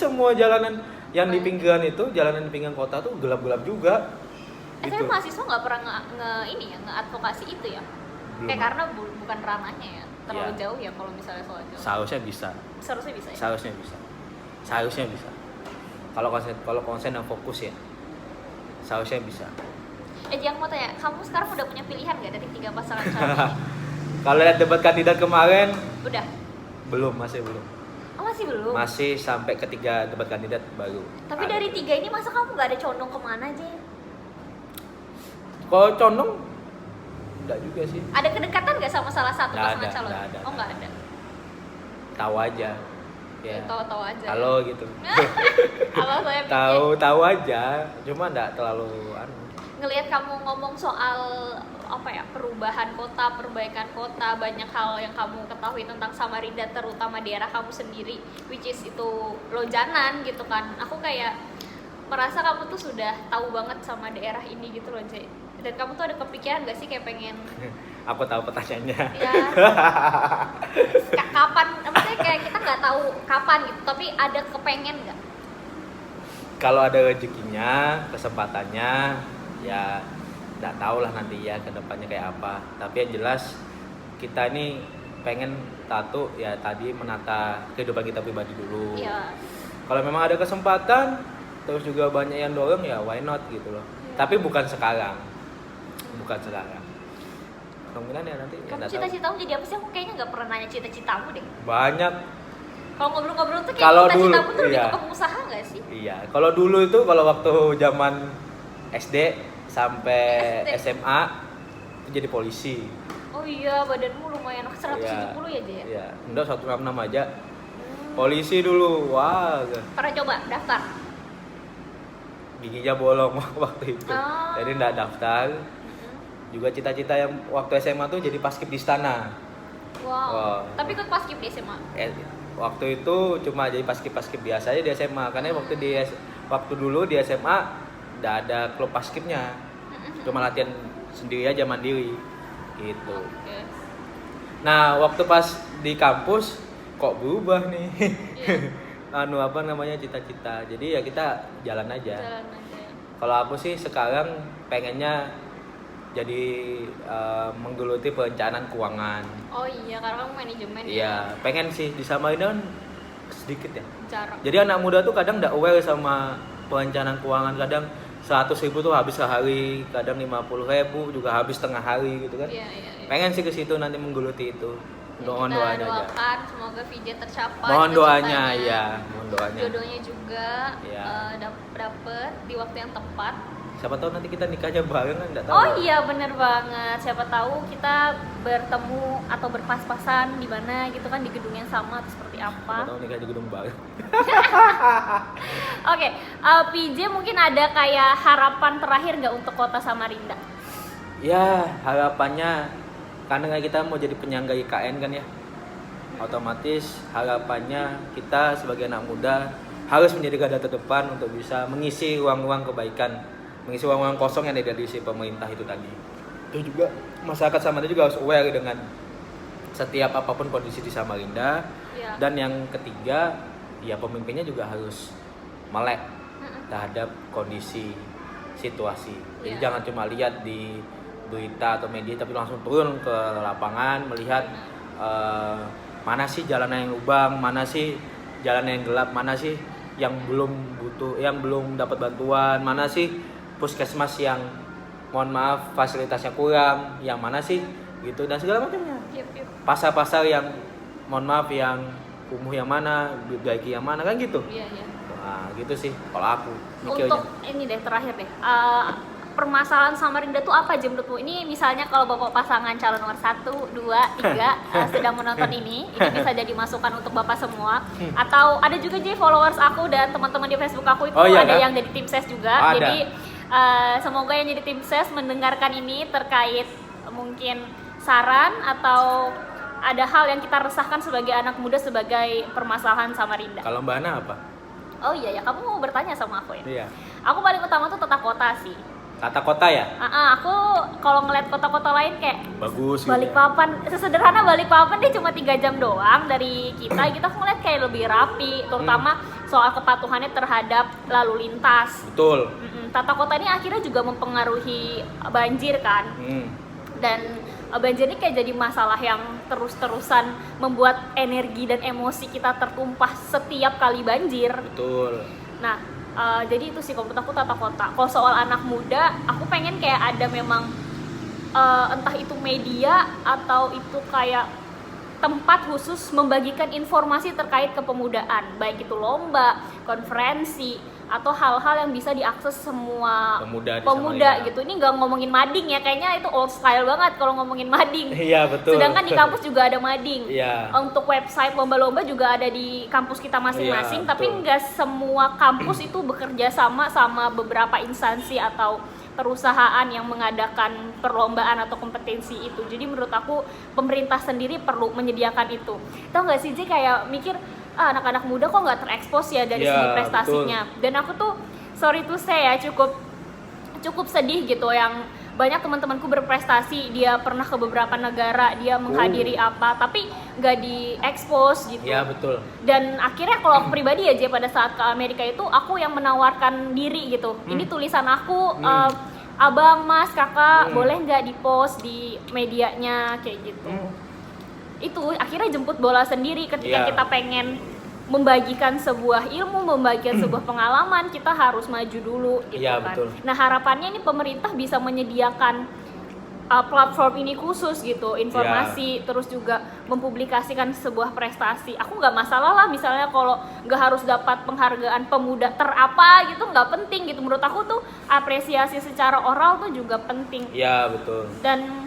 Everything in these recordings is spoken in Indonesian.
semua jalanan yang di pinggiran itu, jalanan di pinggiran kota tuh gelap-gelap juga. Tapi Gitu. mahasiswa nggak pernah nge-advokasi itu ya? Belum. Kayak karena bukan ranahnya ya, terlalu Ya. jauh ya kalau misalnya soal jauh. Seharusnya bisa. Seharusnya bisa ya? Seharusnya bisa. Kalau konsen yang fokus ya. Seharusnya bisa. Yang mau tanya, kamu sekarang udah punya pilihan nggak dari 3 pasangan calon ini? Kalau lihat debat kandidat kemarin, Udah? masih belum. Oh masih belum? Masih sampai ketiga debat kandidat baru. Tapi ada. dari 3 ini masa kamu nggak ada condong kemana aja? Kalau condong enggak juga sih. Ada kedekatan nggak sama salah satu Nggak pasangan ada, calon? nggak ada. Oh nggak ada? Tahu aja. Ya. Tahu-tahu aja. Halo gitu. Halo saya pikir. Tahu aja, cuma enggak terlalu Ngelihat kamu ngomong soal perubahan kota, perbaikan kota, banyak hal yang kamu ketahui tentang Samarinda, terutama daerah kamu sendiri, which is itu Lonjanan gitu kan. Aku kayak merasa kamu tuh sudah tahu banget sama daerah ini gitu loh, Jay. Dan kamu tuh ada kepikiran gak sih kayak pengen Aku tahu pertanyaannya. ya kapan, maksudnya kayak kita nggak tahu kapan gitu, tapi ada kepengen nggak? Kalau ada rezekinya, kesempatannya, ya nggak tahu lah nanti ya ke depannya kayak apa. Tapi yang jelas kita ini pengen tato ya tadi menata kehidupan kita pribadi dulu. Iya. Kalau memang ada kesempatan, terus juga banyak yang dorong ya why not gitu loh. Iya. Tapi bukan sekarang. Kemungkinan ya nanti. Kamu Ya, cita-citamu jadi apa sih? Aku kayaknya nggak pernah nanya cita-citamu deh. banyak. Kalau ngobrol-ngobrol tuh kayak Kalau cita-citamu dulu, tuh lebih iya. ke pengusaha nggak sih? Iya, kalau dulu itu kalau waktu zaman SD sampai SD. SMA itu jadi polisi. Oh iya, badanmu lumayan 170 ya, Jay? Iya, enggak 166 aja. Polisi dulu, wah, Pernah coba daftar? giginya bolong waktu itu. Oh. Jadi enggak daftar. Juga cita-cita yang waktu SMA tuh jadi paskib di istana. Wow. Wow. Tapi ikut paskib di SMA? Waktu itu cuma jadi paskib biasa aja di SMA. Karena waktu dulu di SMA enggak ada klub paskibnya. Cuma latihan sendiri aja mandiri gitu. Oke. Nah, waktu pas di kampus kok berubah nih. Iya. Cita-cita. Jadi ya kita jalan aja. Jalan aja. Kalau aku sih sekarang pengennya jadi menggeluti perencanaan keuangan. Oh iya, karena kamu manajemen ya? Iya, pengen sih di Samarinda kan sedikit ya. Jarang. Jadi anak muda tuh kadang nggak aware sama perencanaan keuangan. Kadang 100.000 tuh habis sehari, kadang 50.000 juga habis tengah hari gitu kan. Iya. Pengen sih ke situ nanti menggeluti itu. Mohon Kita doanya aja. doakan semoga VJ tercapai. Mohon doanya cita-citanya. ya, mohon doanya. Jodohnya juga Iya. dapet di waktu yang tepat. Siapa tahu nanti kita nikahnya bareng kan enggak tahu. Oh iya, bener banget. Siapa tahu kita bertemu atau berpas-pasan di mana gitu kan, di gedung yang sama atau seperti Siapa apa. tahu nikah di gedung bareng. Oke, PJ mungkin ada kayak harapan terakhir nggak untuk kota Samarinda? Ya, harapannya karena kita mau jadi penyangga IKN kan ya. Otomatis harapannya kita sebagai anak muda harus menjadi garda terdepan untuk bisa mengisi ruang-ruang kebaikan, mengisi ruang-ruang kosong yang ada di sisi pemerintah itu tadi. Itu juga masyarakat Samarinda juga harus aware dengan setiap apapun kondisi di Samarinda. Iya. Dan yang ketiga, ya pemimpinnya juga harus melek terhadap kondisi situasi. Jadi Iya. jangan cuma lihat di berita atau media, tapi langsung turun ke lapangan melihat mana sih jalanan yang lubang, mana sih jalanan yang gelap, mana sih yang belum butuh, yang belum dapat bantuan, mana sih puskesmas yang mohon maaf fasilitasnya kurang, yang mana sih gitu dan segala macamnya. Yep. Pasar-pasar yang mohon maaf yang kumuh yang mana, diperbaiki yang mana kan gitu. Iya. Nah, gitu sih kalau aku mikirnya. Untuk ini deh terakhir deh. Permasalahan Samarinda tuh apa aja menurutmu? Ini misalnya kalau bapak pasangan calon nomor 1, 2, 3 sedang menonton ini bisa jadi masukan untuk bapak semua. Atau ada juga jadi followers aku dan teman-teman di Facebook aku itu ada yang jadi tim ses juga. Ada. Jadi semoga yang jadi tim ses mendengarkan ini terkait mungkin saran atau ada hal yang kita resahkan sebagai anak muda sebagai permasalahan Samarinda. Kalau Mbak Ana apa? Oh iya ya, kamu mau bertanya sama aku ya? Iya. Aku paling utama tuh tata kota sih. Tata kota ya? Aku kalau ngeliat kota-kota lain kayak Bagus gitu. Balikpapan, sesederhana Balikpapan dia cuma 3 jam doang dari kita gitu. Aku ngeliat kayak lebih rapi, terutama soal kepatuhannya terhadap lalu lintas. Betul. Tata kota ini akhirnya juga mempengaruhi banjir kan. Dan banjir ini kayak jadi masalah yang terus-terusan membuat energi dan emosi kita tertumpah setiap kali banjir. Betul. Nah, jadi itu sih kalau menurut aku tata kota. Kalau soal anak muda, aku pengen kayak ada memang entah itu media atau itu kayak tempat khusus membagikan informasi terkait kepemudaan, baik itu lomba, konferensi, atau hal-hal yang bisa diakses semua pemuda gitu. Ini nggak ngomongin mading ya, kayaknya itu old style banget kalau ngomongin mading. Iya betul. Sedangkan di kampus juga ada mading. Iya. Untuk website lomba-lomba juga ada di kampus kita masing-masing, Iya, tapi betul. nggak semua kampus itu bekerja sama beberapa instansi atau perusahaan yang mengadakan perlombaan atau kompetensi itu. Jadi menurut aku pemerintah sendiri perlu menyediakan itu. Tahu nggak sih, Ji, kayak mikir anak-anak muda kok nggak terekspos ya dari Ya, segi prestasinya. betul. Dan aku tuh sorry to say ya cukup sedih gitu, yang banyak teman-temanku berprestasi, dia pernah ke beberapa negara, dia menghadiri apa, tapi nggak diekspos gitu. Iya betul. Dan akhirnya kalau aku pribadi aja pada saat ke Amerika itu aku yang menawarkan diri gitu. Ini tulisan aku, abang, mas, kakak, boleh nggak di-post di medianya kayak gitu. Itu akhirnya jemput bola sendiri ketika Iya. kita pengen membagikan sebuah ilmu, membagikan sebuah pengalaman, kita harus maju dulu gitu Iya, kan. betul. Nah, harapannya ini pemerintah bisa menyediakan platform ini khusus gitu, informasi, terus juga mempublikasikan sebuah prestasi. Aku nggak masalah lah misalnya kalau nggak harus dapat penghargaan pemuda terapa gitu, nggak penting gitu. Menurut aku tuh apresiasi secara oral tuh juga penting. Iya betul. Dan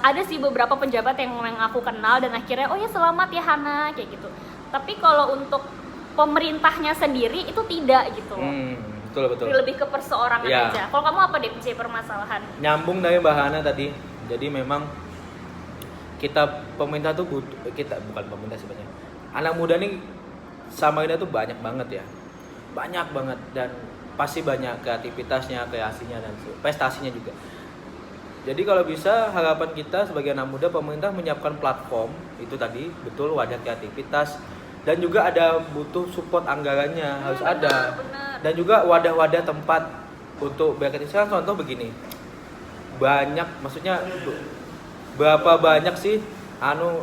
ada sih beberapa pejabat yang aku kenal dan akhirnya oh ya selamat ya Hana kayak gitu. Tapi kalau untuk pemerintahnya sendiri itu tidak gitu. Betul. Lebih ke perseorangan Ya. aja. Kalau kamu apa deh permasalahan? Nyambung dari Mbak Hana tadi. Jadi memang pemerintah tuh bukan pemerintah sebenarnya. Anak muda nih Samarinda tuh banyak banget ya. Banyak banget dan pasti banyak kreativitasnya, kreasinya dan prestasinya juga. Jadi kalau bisa harapan kita sebagai anak muda, pemerintah menyiapkan platform itu tadi, betul, wadah kreativitas, dan juga ada butuh support anggarannya, harus ada. Bener. Dan juga wadah-wadah tempat untuk berkreativitas. Contoh begini, maksudnya berapa banyak sih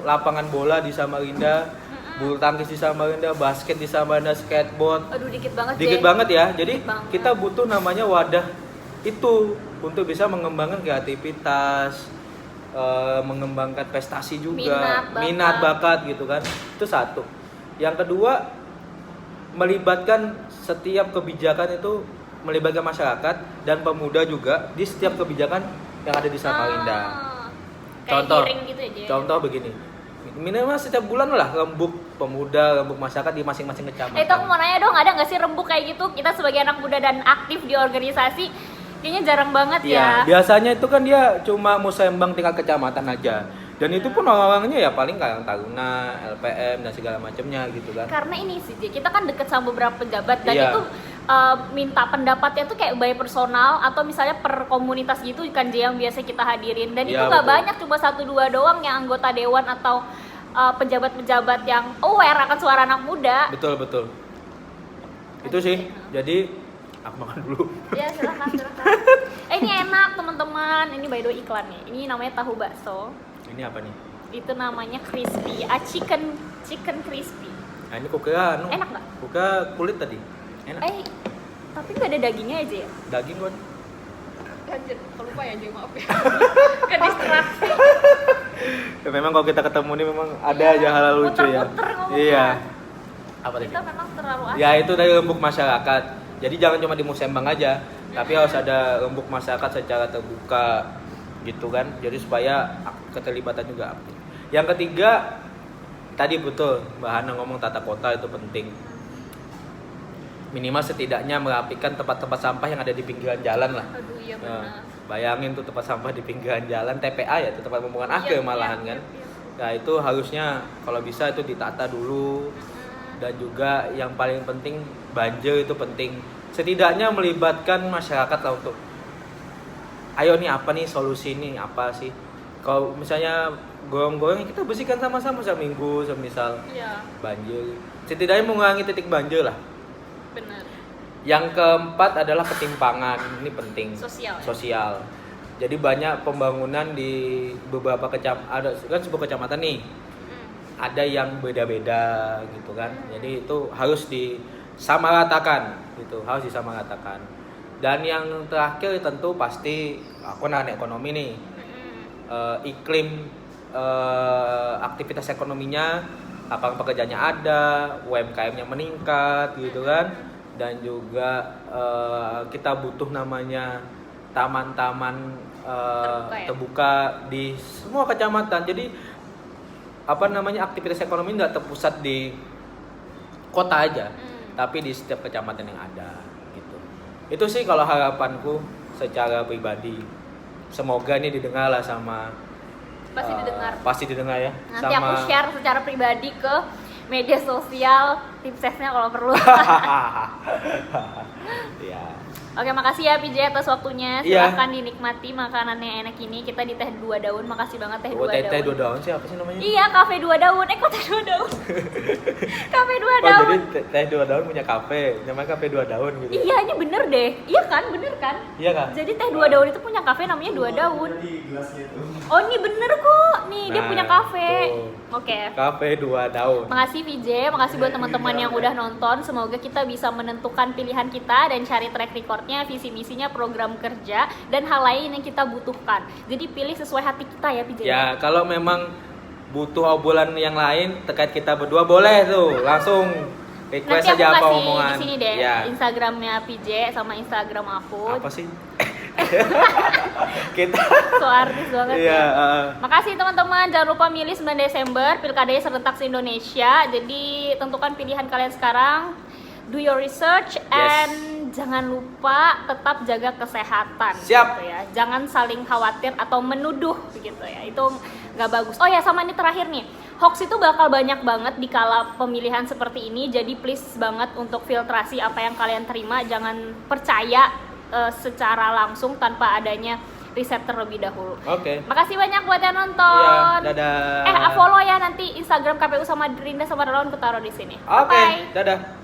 lapangan bola di Samarinda, bulu tangkis di Samarinda, basket di Samarinda, skateboard. Aduh dikit banget Dikit deh. banget ya. Jadi Dikit banget. kita butuh namanya wadah itu untuk bisa mengembangkan kreativitas, mengembangkan prestasi juga, minat bakat gitu kan. Itu satu. Yang kedua, melibatkan setiap kebijakan itu, melibatkan masyarakat dan pemuda juga di setiap kebijakan yang ada di Samarinda. Kayak Contoh, hearing gitu aja. contoh begini, minimal setiap bulan lah rembuk pemuda, rembuk masyarakat di masing-masing kecamatan. Itu aku mau nanya dong, ada nggak sih rembuk kayak gitu? Kita sebagai anak muda dan aktif di organisasi, kayaknya jarang banget Iya, ya. biasanya itu kan dia cuma musembang tingkat kecamatan aja. Dan itu pun orang-orangnya ya paling Karang Taruna, LPM dan segala macamnya gitu kan. Karena ini sih, Ji, kita kan deket sama beberapa pejabat dan Iya. itu minta pendapatnya tuh kayak by personal atau misalnya per komunitas gitu kan, Ji, yang biasa kita hadirin. Dan itu Iya, nggak betul. banyak, cuma 1-2 doang yang anggota dewan atau pejabat-pejabat yang aware akan suara anak muda. Betul. Itu sih. Jadi aku makan dulu. Ya silakan. Ini enak teman-teman. Ini by the way iklan nih. Ini namanya tahu bakso. Ini apa nih? Itu namanya crispy. Chicken crispy. Nah, ini kukira Enak nggak? Kukira kulit tadi. Enak. Tapi nggak ada dagingnya aja ya? Daging kan. Anjir, lupa ya, Ji, maaf ya. Ke distraksi. Ya, memang kalau kita ketemu nih memang ada Iya, aja hal lucu ya. muter-muter ngomongnya. Iya. Apa tadi? Kita memang terlalu asik. Ya itu dari rembuk masyarakat. Jadi jangan cuma di musembang aja, tapi harus ada rembuk masyarakat secara terbuka gitu kan. Jadi supaya keterlibatan juga aktif. Yang ketiga, tadi betul Mbak Hana ngomong tata kota itu penting. Minimal setidaknya merapikan tempat-tempat sampah yang ada di pinggiran jalan lah. Aduh iya Nah, benar. bayangin tuh tempat sampah di pinggiran jalan, TPA ya, itu tempat pembuangan akhir malahan kan. Nah itu harusnya kalau bisa itu ditata dulu. Dan juga yang paling penting banjir itu penting. Setidaknya melibatkan masyarakat lah untuk ayo nih apa nih solusi nih apa sih. Kalau misalnya gorong-gorong kita bersihkan sama-sama seminggu semisal Iya, banjir. Setidaknya mengurangi titik banjir lah. benar. Yang keempat adalah ketimpangan, ini penting. Sosial, ya? Sosial. Jadi banyak pembangunan di beberapa ada kan sebuah kecamatan nih, Mm. ada yang beda-beda gitu kan. Jadi itu harus disamaratakan gitu, harus disamaratakan. Dan yang terakhir tentu pasti aku anak ekonomi nih, Mm-mm. iklim aktivitas ekonominya, lapangan pekerjaannya ada, UMKM-nya meningkat gitu kan. Dan juga kita butuh namanya taman-taman terbuka di semua kecamatan. Jadi apa namanya aktivitas ekonomi nggak terpusat di kota aja, tapi di setiap kecamatan yang ada gitu. Itu sih kalau harapanku secara pribadi. Semoga ini didengar lah sama Pasti didengar. Pasti didengar ya. Nanti aku share secara pribadi ke media sosial tipsnya kalau perlu. Ya. Oke, makasih ya PJ atas waktunya. Iya. Silahkan dinikmati makanan yang enak ini. Kita di Teh 2 Daun. Makasih banget Teh 2 Daun. Teh 2 Daun sih apa sih namanya? Iya, Cafe 2 Daun. Kok Teh 2 Daun? Cafe 2 Oh, Daun. jadi Teh 2 Daun punya kafe, namanya Cafe 2 Daun gitu. Iya, ini bener deh. Iya kan? Bener kan? Iya kan? Jadi Teh 2 Daun itu punya kafe namanya 2 Daun. Di gelasnya itu. Oh, ini bener kok. Nih, dia Nah, punya kafe. tuh. Oke. Cafe 2 Daun. Makasih VJ, makasih buat teman-teman yang udah nonton. Semoga kita bisa menentukan pilihan kita dan cari track recordnya, visi misinya, program kerja dan hal lain yang kita butuhkan. Jadi pilih sesuai hati kita ya VJ. Ya, kalau memang butuh obrolan yang lain terkait kita berdua boleh tuh, langsung request Nanti aku aja apa kasih omongan. di sini deh, Ya. Instagramnya PJ sama Instagram aku. Apa sih? Kita So artis banget Iya, ya. Makasih teman-teman, jangan lupa milih 9 Desember, pilkadanya serentak se-Indonesia. Jadi tentukan pilihan kalian sekarang. Do your research and jangan lupa tetap jaga kesehatan. Siap. Gitu ya. Jangan saling khawatir atau menuduh gitu ya. Itu nggak bagus. Oh ya, sama ini terakhir nih. Hoax itu bakal banyak banget di kala pemilihan seperti ini. Jadi please banget untuk filtrasi apa yang kalian terima. Jangan percaya secara langsung tanpa adanya riset terlebih dahulu. Oke. Makasih banyak buat yang Iya, nonton. dadah. Follow ya nanti Instagram KPU sama Rinda sama Relawan, aku taruh di sini. Oke, Bye. dadah.